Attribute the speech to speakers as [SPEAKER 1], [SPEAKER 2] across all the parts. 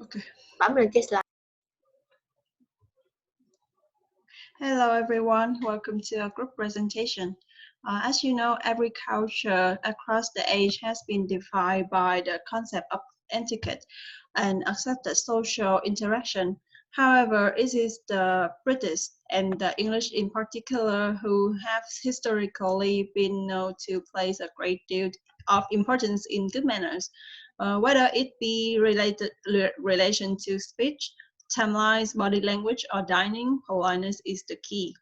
[SPEAKER 1] Okay.
[SPEAKER 2] Bấm lên cái slide.
[SPEAKER 1] Hello, everyone. Welcome to a group presentation. As you know, every culture across the age has been defined by the concept of etiquette and accepted social interaction. However, it is the British and the English in particular who have historically been known to place a great deal of importance in good manners, whether it be relation to speech, timelines, body language, or dining, politeness is the key.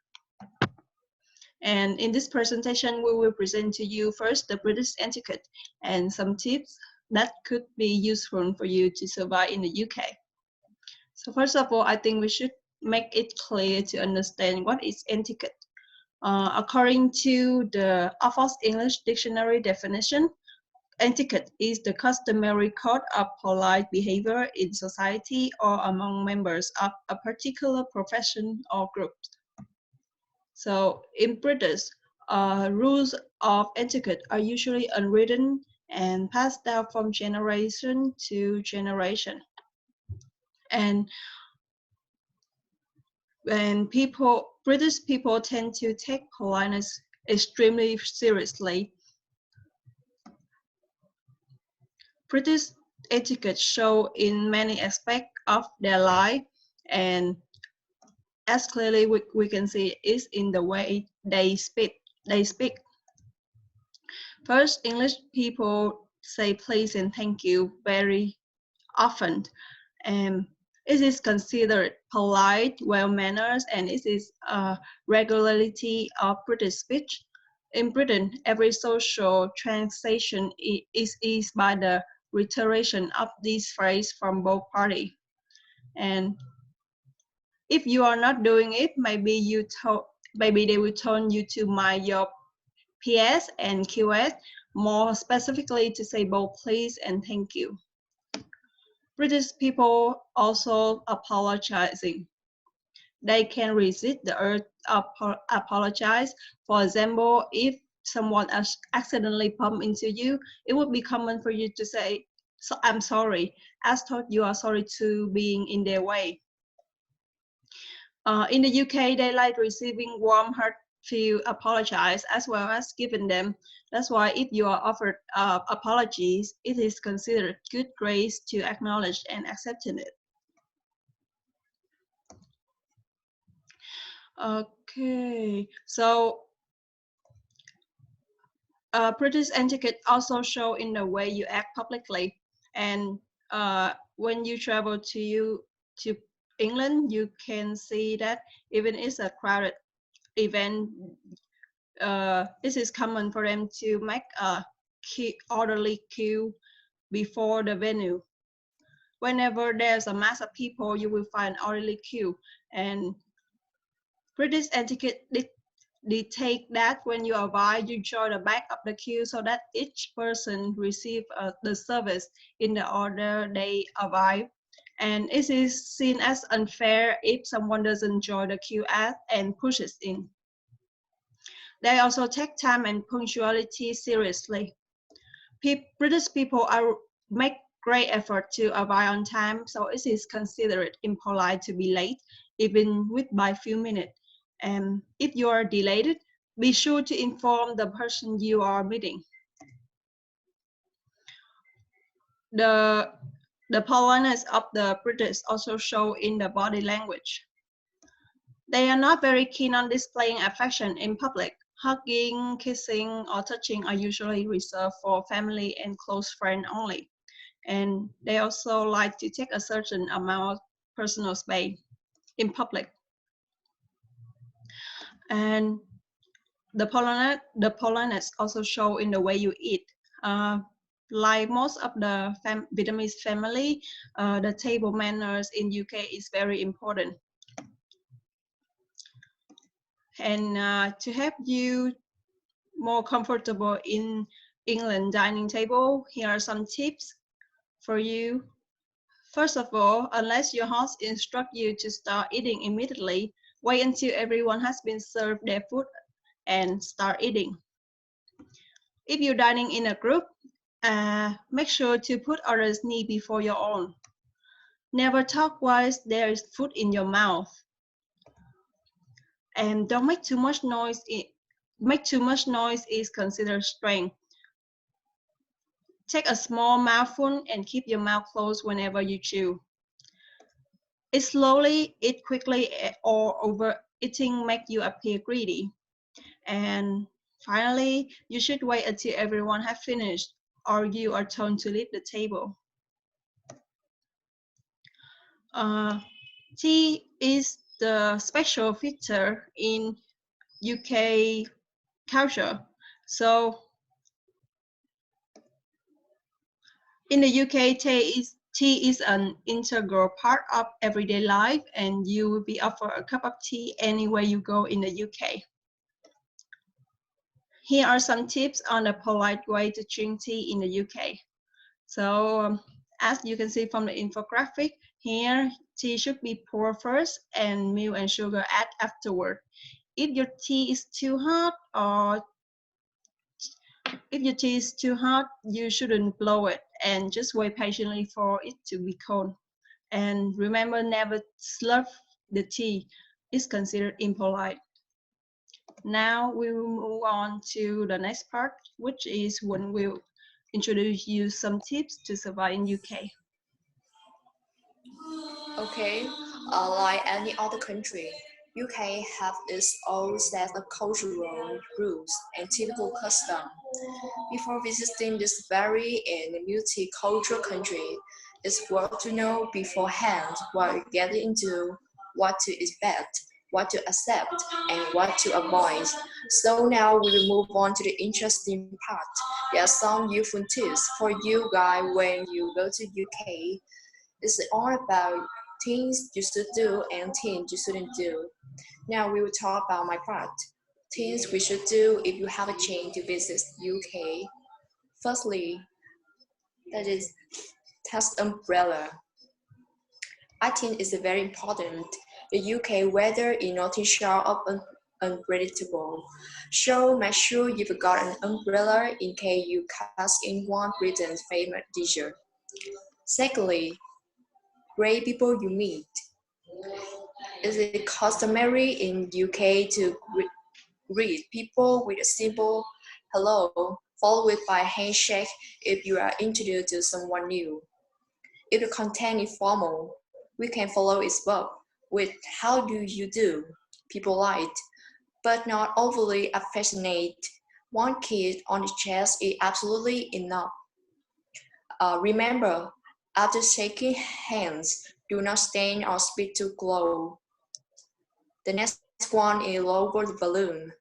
[SPEAKER 1] And in this presentation, we will present to you first the British etiquette and some tips that could be useful for you to survive in the UK. So first of all, I think we should make it clear to understand what is etiquette. According to the Oxford English Dictionary definition, etiquette is the customary code of polite behavior in society or among members of a particular profession or group. So in British, rules of etiquette are usually unwritten and passed down from generation to generation. And when British people tend to take politeness extremely seriously, British etiquette show in many aspects of their life, and as clearly we can see is in the way they speak. First, English people say please and thank you very often, and it is considered polite, well manners, and it is a regularity of British speech. In Britain, every social transaction is eased by the reiteration of this phrase from both parties. And if you are not doing it, maybe they will tell you to mind your PS and QS, more specifically to say both please and thank you. British people also apologizing. They can resist the urge of apologize. For example, if someone accidentally bumped into you, it would be common for you to say, so I'm sorry, as though you are sorry to being in their way. In the UK, they like receiving warm, heartfelt apologies as well as giving them. That's why if you are offered apologies, it is considered good grace to acknowledge and accepting it. Okay, so British etiquette also show in the way you act publicly, and when you travel to England, you can see that even it's a crowded event, this is common for them to make a orderly queue before the venue. Whenever there's a mass of people, you will find orderly queue, and British etiquette dictate that when you arrive, you join the back of the queue so that each person receive the service in the order they arrive. And it is seen as unfair if someone doesn't join the queue and pushes in. They also take time and punctuality seriously. British people make great effort to arrive on time, so it is considered impolite to be late, even by few minutes. And if you are delayed, be sure to inform the person you are meeting. The politeness of the British also show in the body language. They are not very keen on displaying affection in public. Hugging, kissing, or touching are usually reserved for family and close friends only. And they also like to take a certain amount of personal space in public. And the politeness also show in the way you eat. Like most of the Vietnamese family, the table manners in UK is very important. And to help you more comfortable in England dining table, here are some tips for you. First of all, unless your host instructs you to start eating immediately, wait until everyone has been served their food and start eating. If you're dining in a group, make sure to put others' needs before your own. Never talk while there is food in your mouth. And don't make too much noise. Make too much noise is considered strength. Take a small mouthful and keep your mouth closed whenever you chew. Eat slowly, eat quickly, or overeating make you appear greedy. And finally, you should wait until everyone has finished, or you are told to leave the table. Tea is the special feature in UK culture. So in the UK, tea is an integral part of everyday life, and you will be offered a cup of tea anywhere you go in the UK. Here are some tips on a polite way to drink tea in the UK. So as you can see from the infographic, here tea should be poured first and milk and sugar add afterward. If your tea is too hot you shouldn't blow it and just wait patiently for it to be cold. And remember, never slurp the tea. It's considered impolite. Now we will move on to the next part, which is when we'll introduce you some tips to survive in UK.
[SPEAKER 2] Okay, like any other country, UK have its own set of cultural rules and typical customs. Before visiting this very and multicultural country, it's worth to know beforehand what you get into, what to expect, what to accept, and what to avoid. So now we will move on to the interesting part. There are some useful tips for you guys when you go to UK. It's all about things you should do and things you shouldn't do. Now we will talk about my part. Things we should do if you have a chance to visit UK. Firstly, that is test umbrella. I think it's very important. The UK weather is not sharp and unpredictable. So make sure you've got an umbrella in case you catch in one Britain's famous dish. Secondly, great people you meet. Is it customary in UK to greet people with a simple hello, followed by a handshake if you are introduced to someone new? If the content is formal, we can follow its verb with how do you do, people like, but not overly affectionate. One kiss on the chest is absolutely enough. Remember, after shaking hands, do not stand or speak too close. The next one is lower the volume.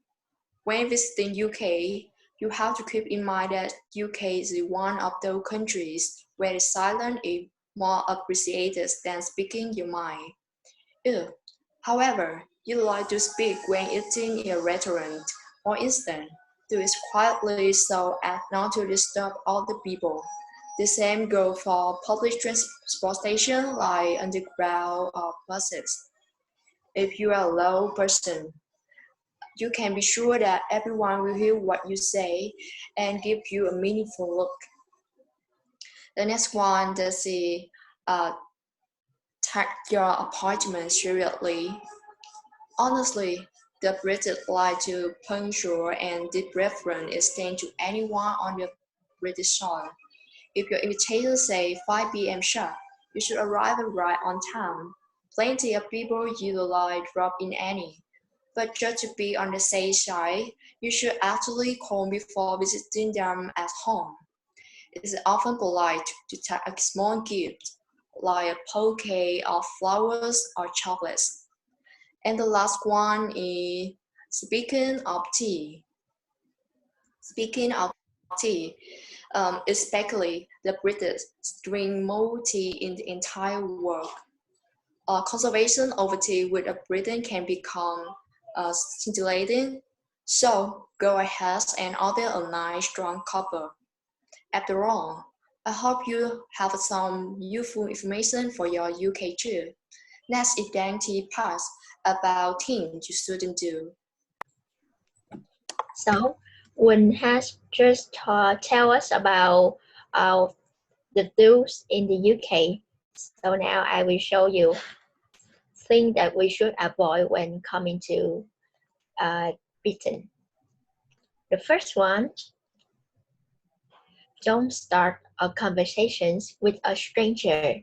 [SPEAKER 2] When visiting UK, you have to keep in mind that UK is one of those countries where the silence is more appreciated than speaking your mind. If, however, you like to speak when eating in a restaurant, for instance, do it quietly so as not to disturb other people. The same goes for public transportation like underground or buses. If you are a low person, you can be sure that everyone will hear what you say and give you a meaningful look. The next one is take your appointment seriously. Honestly, the British like to punctual and deep reference extend to anyone on the British soil. If your invitation say 5 p.m. sharp, you should arrive right on time. Plenty of people utilize drop-in any. But just to be on the safe side, you should actually call before visiting them at home. It is often polite to take a small gift, like a bouquet of flowers or chocolates. And the last one is speaking of tea. Speaking of tea, especially the British drink more tea in the entire world. Conservation over tea with a Britain can become scintillating. So go ahead and order a nice strong cuppa. After all, I hope you have some useful information for your UK trip. Next identity parts about things you shouldn't do.
[SPEAKER 3] So, Win has just tell us about the do's in the UK. So now I will show you things that we should avoid when coming to Britain. The first one, don't start a conversation with a stranger.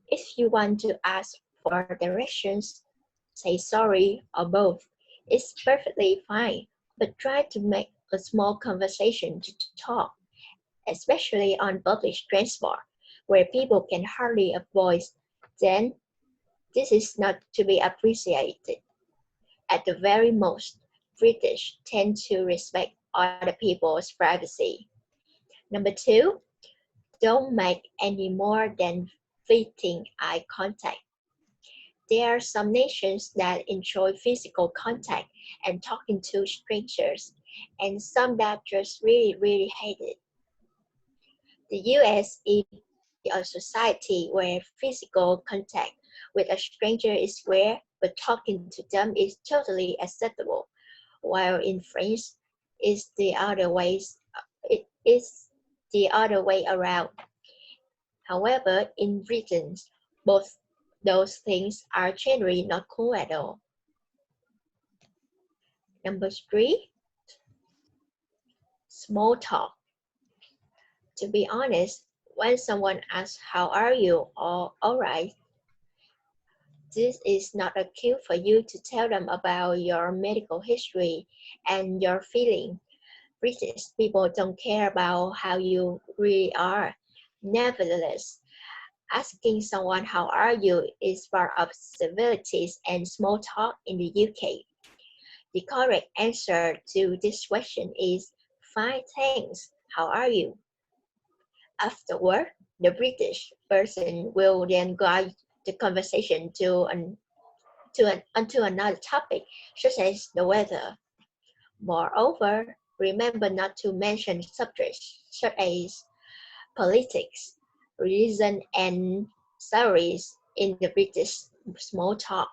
[SPEAKER 3] If you want to ask for directions, say sorry or both. It's perfectly fine, but try to make a small conversation to talk, especially on public transport, where people can hardly avoid. Then this is not to be appreciated. At the very most, British tend to respect other people's privacy. Number two, don't make any more than fleeting eye contact. There are some nations that enjoy physical contact and talking to strangers, and some that just really hate it. The US is a society where physical contact with a stranger is rare, but talking to them is totally acceptable. While in France, it is the other way around. However, in Britain, both those things are generally not cool at all. Number three, small talk. To be honest, when someone asks, "How are you?" or "All right," this is not a cue for you to tell them about your medical history and your feeling. British people don't care about how you really are. Nevertheless, asking someone "How are you?" is part of civilities and small talk in the UK. The correct answer to this question is "Fine, thanks. How are you?" Afterward, the British person will then guide the conversation onto another topic, such as the weather. Moreover, remember not to mention subjects such as politics, religion, and salaries in the British small talk.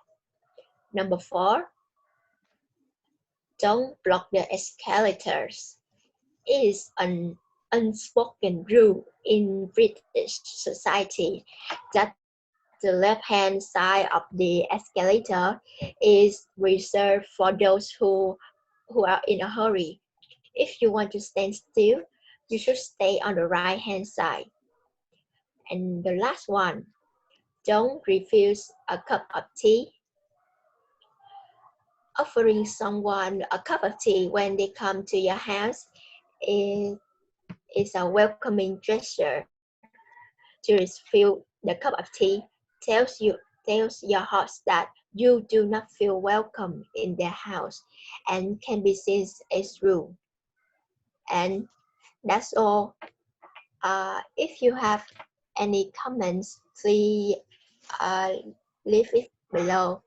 [SPEAKER 3] Number four, don't block the escalators. It is an unspoken rule in British society that the left-hand side of the escalator is reserved for those who are in a hurry. If you want to stand still, you should stay on the right-hand side. And the last one, don't refuse a cup of tea. Offering someone a cup of tea when they come to your house is, is a welcoming gesture. To refill the cup of tea tells your host that you do not feel welcome in their house and can be seen as rude. And that's all. If you have any comments, please uh, leave it below.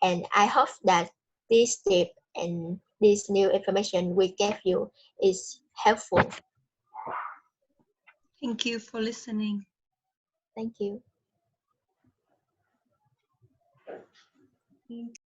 [SPEAKER 3] And I hope that this tip and this new information we gave you is helpful.
[SPEAKER 1] Thank you for listening.
[SPEAKER 3] Thank you.
[SPEAKER 2] Thank